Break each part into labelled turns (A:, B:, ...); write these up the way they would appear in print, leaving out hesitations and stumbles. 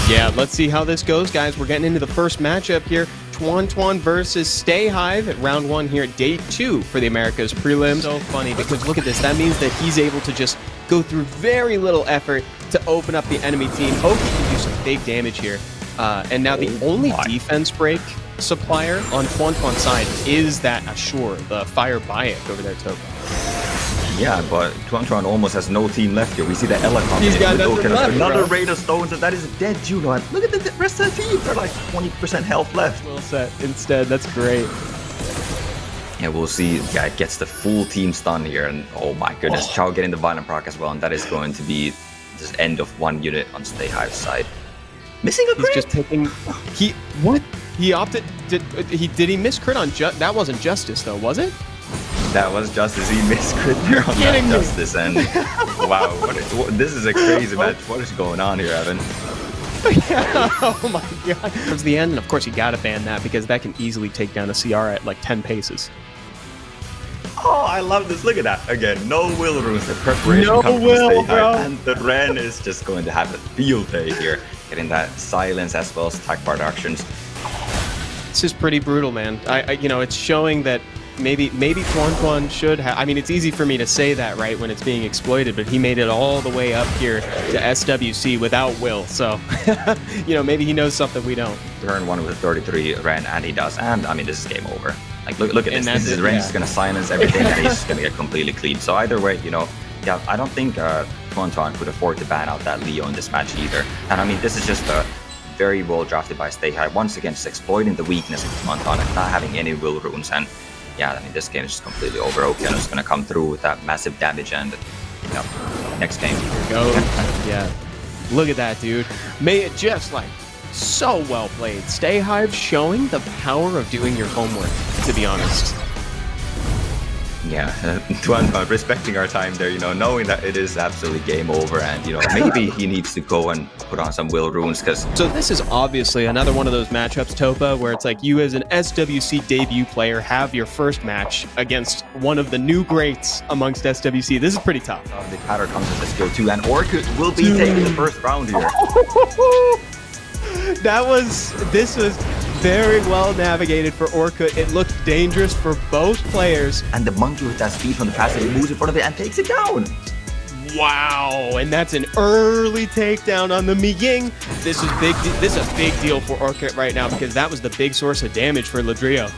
A: Yeah, let's see how this goes, guys. We're getting into the first matchup here. Tuantoan versus StayHive at round 1 here at day 2 for the Americas prelims. So funny because look at this. That means that he's able to just go through very little effort to open up the enemy team. Oki can do some big damage here. And now the only defense break supplier on Tuantoan's side is that Ashur, the fire Bayek over there, Topa.
B: Yeah, but Tuantoan almost has no team left here. We see the Ella coming in with Okanos, another raid of stones, and that is a dead Juno. And look at the rest of the team. They're like 20% health left.
A: Well set instead. That's great.
B: Yeah, we'll see. Yeah, it gets the full team stun here, and oh my goodness, Chow getting the violent proc as well, and that is going to be this end of one unit on StayHive's side. Missing a crit.
A: He's just picking. He opted. Did he miss crit on that wasn't Justice though, was it?
B: That was Justice. He missed crit there on that Justice, and wow, this is a crazy match. What is going on here, Evan?
A: Oh my god. Towards the end, and of course you gotta ban that because that can easily take down a CR at like 10 paces.
B: Oh, I love this. Look at that. Again, no will runes. The preparation
A: no
B: comes
A: will,
B: from
A: bro.
B: And the Ren is just going to have a field day here. Getting that silence as well as attack productions.
A: This is pretty brutal, man. You know, it's showing that maybe Tuantoan should have. I mean, it's easy for me to say that, right, when it's being exploited, but he made it all the way up here to SWC without will. So, you know, maybe he knows something we don't.
B: Turn 1 with a 33 Ren, and he does. And I mean, this is game over. Like, look at this. This is Ren just going to silence everything, and he's going to get completely clean. So either way, you know, yeah, I don't think Tuantoan could afford to ban out that Lrio in this match either. And I mean, this is just very well drafted by StayHive. Once again, just exploiting the weakness of Tuantoan and not having any will runes. And yeah, I mean, this game is just completely over. Okanos is going to come through with that massive damage, and you know, next game.
A: Here we go. Yeah, look at that, dude. May it just like so well played. StayHive showing the power of doing your homework, to be honest.
B: Yeah, Tuantoan respecting our time there, you know, knowing that it is absolutely game over, and you know, maybe he needs to go and put on some will runes, because
A: so this is obviously another one of those matchups, Topa, where it's like you as an SWC debut player have your first match against one of the new greats amongst SWC. This is pretty tough.
B: The pattern comes with a skill 2, and Orchid will be taking the first round here.
A: This was very well navigated for Orkut. It looked dangerous for both players.
B: And the monkey with that speed from the passive moves in front of it and takes it down.
A: Wow, and that's an early takedown on the Miying. This is big. This is a big deal for Orkut right now because that was the big source of damage for Lrio.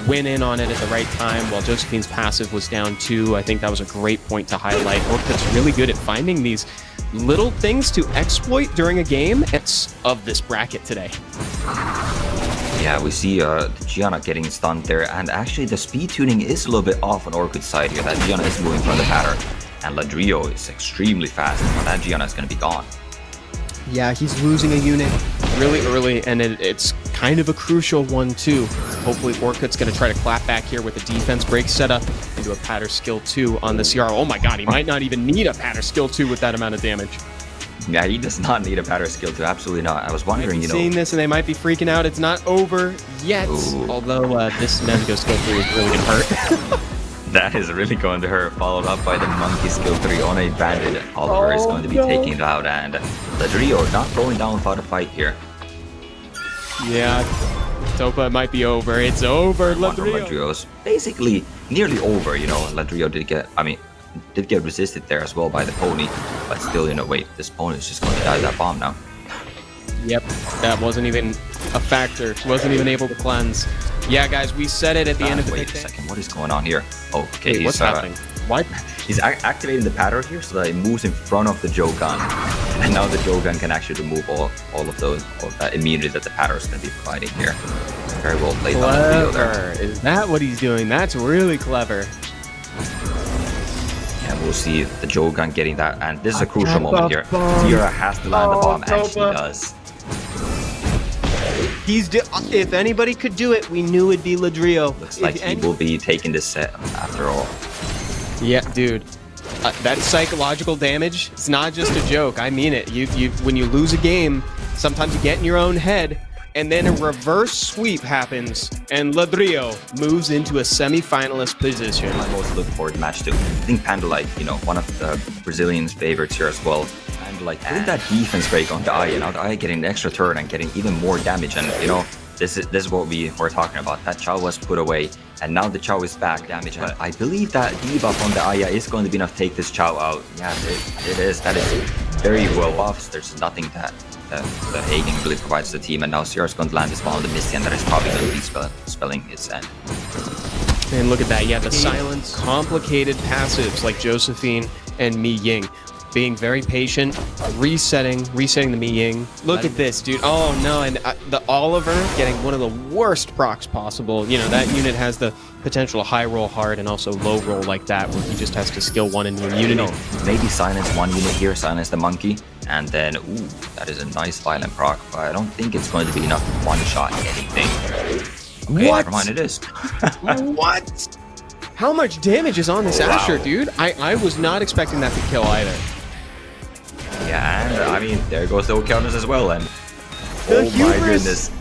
A: Went in on it at the right time while Josephine's passive was down 2. I think that was a great point to highlight. Orkut's really good at finding these little things to exploit during a game. It's of this bracket today.
B: Yeah, we see Giana getting stunned there, and actually the speed tuning is a little bit off on Orchid's side here. That Giana is moving from the pattern, and Lrio is extremely fast, and that Giana is going to be gone.
A: Yeah, he's losing a unit really early, and it's kind of a crucial one too. Hopefully Orkut's going to try to clap back here with a defense break setup into a pattern skill 2 on the CR. Oh my god, he might not even need a pattern skill 2 with that amount of damage.
B: Yeah, he does not need a pattern skill 2, absolutely not. I was wondering, you know...
A: Seeing this and they might be freaking out. It's not over yet, although this Nezuko skill 3 is really going to hurt.
B: That is really going to hurt, followed up by the monkey skill 3 on a bandit. Oliver is going to be taking it out, and Lrio not going down without a fight here.
A: Yeah, Topa might be over. It's over,
B: Lrio's basically nearly over, you know. Lrio did get resisted there as well by the pony, but still, you know, wait, this pony is just going to die that bomb now.
A: Yep, that wasn't even a factor. Wasn't even able to cleanse. Yeah, guys, we said it at the end of the
B: wait a second, what is going on here? Oh, okay,
A: wait, what's happening? What?
B: He's activating the pattern here so that it moves in front of the Jogan, and now the Jogan can actually remove all of that immunity that the pattern is going to be providing here. Very well played on the video there.
A: Is that what he's doing? That's really clever.
B: Yeah, we'll see the Jogan getting that, and this is a crucial moment here. Tira has to land the bomb, and she does.
A: If anybody could do it, we knew it'd be Lrio.
B: Looks like he will be taking this set after all.
A: Yeah, dude. That psychological damage, it's not just a joke. I mean it. When you lose a game, sometimes you get in your own head and then a reverse sweep happens, and Lrio moves into a semi-finalist position.
B: I most look forward to match 2. I think Pandelike, you know, one of the Brazilians' favorites here as well. Pandelike putting that defense break on the Aya, now the Aya getting an extra turn and getting even more damage, and you know, this is what we were talking about. That Chow was put away, and now the Chow is back damage. But I believe that debuff on the Aya is going to be enough to take this Chow out. Yeah, it is. That is very well buffed. There's nothing that the Hagen really provides the team, and now Sierra's going to land this ball on the Misty, and that is probably going to be spelling its end.
A: And look at that, yeah, the silence, complicated passives like Josephine and Mi Ying. Being very patient, resetting the Mi Ying. Look at this, dude. Oh no, and the Oliver getting one of the worst procs possible. You know, that unit has the potential to high roll hard and also low roll like that, where he just has to skill one into immunity.
B: You know, maybe silence one unit here, silence the monkey, and then, ooh, that is a nice violent proc, but I don't think it's going to be enough to one-shot anything. Okay,
A: What?
B: never mind, it is.
A: What? How much damage is on this Asher, dude? I was not expecting that to kill either.
B: Yeah, and I mean, there goes the Okanos as well, and
A: The
B: oh
A: hubris.
B: my goodness.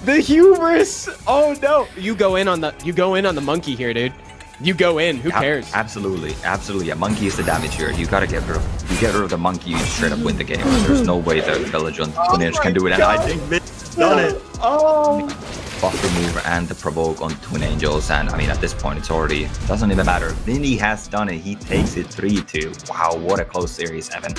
A: The hubris! Oh no! You go in on the monkey here, dude. You go in. Who cares?
B: Absolutely, absolutely. A monkey is the damage here. You gotta get rid of the monkey. You straight up win the game. There's no way that Belgian Twin can do it, and I think Vin's done it.
A: Oh!
B: Buff remover and the provoke on Twin Angels, and I mean at this point it's already doesn't even matter. Vinny has done it. He takes it 3-2. Wow, what a close series, Evan.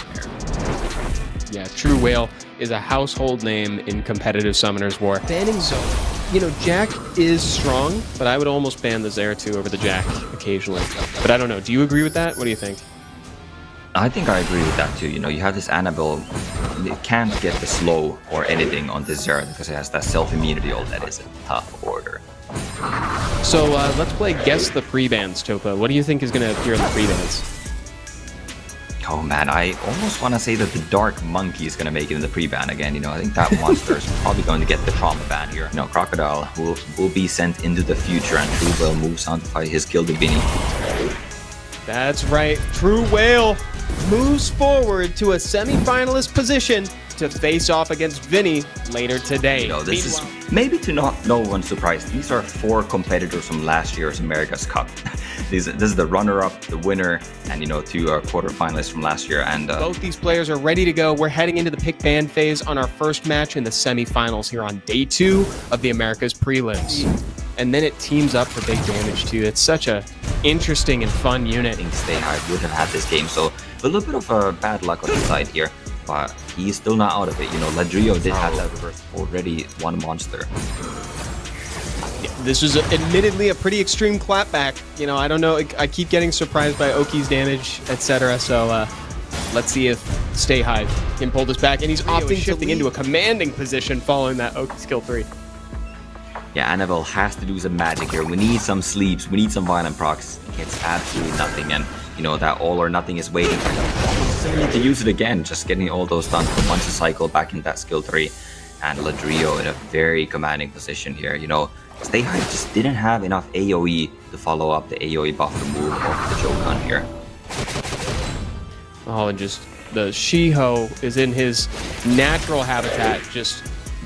A: Yeah, True Whale is a household name in competitive Summoners War. Banning Zone. You know, Jack is strong, but I would almost ban the Zeratul over the Jack occasionally. But I don't know. Do you agree with that? What do you think?
B: I think I agree with that too. You know, you have this Annabelle, it can't get the slow or anything on this Zera because it has that self-immunity ult. That is a tough order.
A: So let's play Guess the Pre-bans, Topa. What do you think is going to appear in the pre-bans?
B: Oh man, I almost want to say that the Dark Monkey is going to make it in the pre-ban again. You know, I think that monster is probably going to get the trauma ban here. You know, Crocodile will be sent into the future, and True Whale moves on to fight his kill the Vinny.
A: That's right. True Whale moves forward to a semi-finalist position to face off against Vinny later today.
B: You know, this is maybe to no one's surprise. These are 4 competitors from last year's America's Cup. This is the runner-up, the winner, and you know, 2 quarterfinalists from last year. And
A: both these players are ready to go. We're heading into the pick ban phase on our first match in the semi-finals here on day 2 of the America's prelims. And then it teams up for big damage too. It's such a interesting and fun unit.
B: I think StayHive would have had this game, so a little bit of bad luck on his side here. But he's still not out of it. You know, Lrio did have that reverse already one monster.
A: Yeah, this was admittedly a pretty extreme clapback. You know, I don't know. I keep getting surprised by Oki's damage, etc. So let's see if StayHive can pull this back. And he's opting shifting into a commanding position following that Oki skill 3.
B: Yeah, Annabelle has to do some magic here. We need some sleeps. We need some violent procs. It's absolutely nothing. And, you know, that all or nothing is waiting for him. Need to use it again. Just getting all those done. Once a cycle back in that skill 3. And Lrio in a very commanding position here. You know, StayHive just didn't have enough AoE to follow up the AoE buff remove of the Jokan here.
A: Oh, and just the Shiho is in his natural habitat, just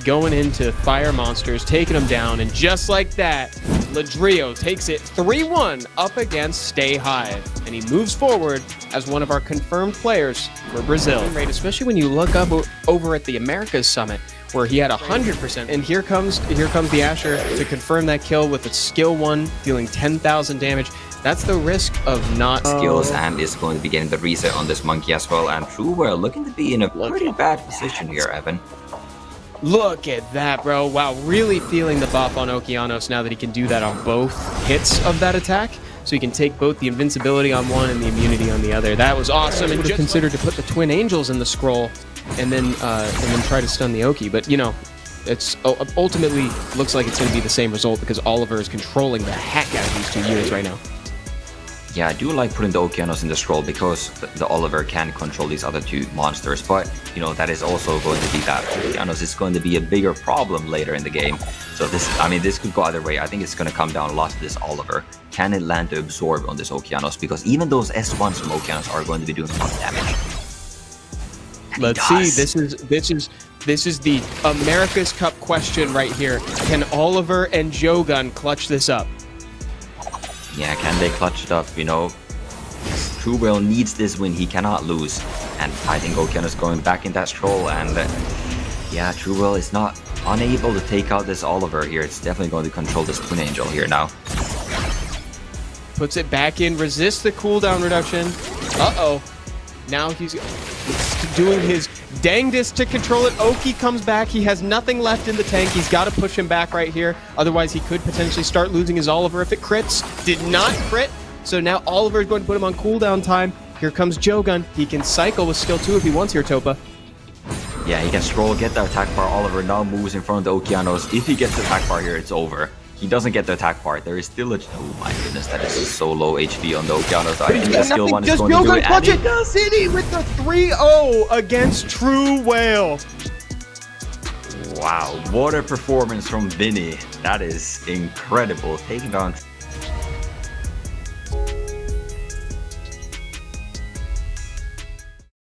A: going into fire monsters, taking them down, and just like that, Lrio takes it 3-1 up against StayHive, and he moves forward as one of our confirmed players for Brazil. Right, especially when you look up over at the Americas Summit, where he had 100%, and here comes the Asher to confirm that kill with a skill 1, dealing 10,000 damage. That's the risk of not
B: skills, and is going to be getting the reset on this monkey as well. And True Whale looking to be in a pretty bad position here, Evan.
A: Look at that, bro. Wow, really feeling the buff on Okanos now that he can do that on both hits of that attack. So he can take both the invincibility on one and the immunity on the other. That was awesome. And just considered to put the Twin Angels in the scroll and then try to stun the Oki. But, you know, it's ultimately looks like it's going to be the same result because Oliver is controlling the heck out of these 2 units right now.
B: Yeah, I do like putting the Okanos in the scroll because the Oliver can control these other 2 monsters, but you know, that is also going to be that Okanos is going to be a bigger problem later in the game. So this could go either way. I think it's going to come down a lot to this Oliver. Can it land to absorb on this Okanos? Because even those S1s from Okanos are going to be doing a lot of damage. And
A: let's see. This is This is the America's Cup question right here. Can Oliver and Jogun clutch this up?
B: Yeah, can they clutch it up? You know, True Will needs this win. He cannot lose. And I think Okanos is going back in that stroll. And yeah, True Will is not unable to take out this Oliver here. It's definitely going to control this Twin Angel here now.
A: Puts it back in, resists the cooldown reduction. Uh-oh. Now he's doing his dangdest to control it. Oki comes back. He has nothing left in the tank. He's got to push him back right here. Otherwise, he could potentially start losing his Oliver if it crits. Did not crit. So now Oliver is going to put him on cooldown time. Here comes Jogun. He can cycle with skill 2 if he wants here, Topa.
B: Yeah, he can scroll, get the attack bar. Oliver now moves in front of the Okanos. If he gets the attack bar here, it's over. He doesn't get the attack bar. There is still a... Oh my goodness, that is so low HP on the Okanos. I think the skill 1 is going to do it.
A: Clutch it. City with the 3-0 against True Whale.
B: Wow, what a performance from Vinny. That is incredible. Taking down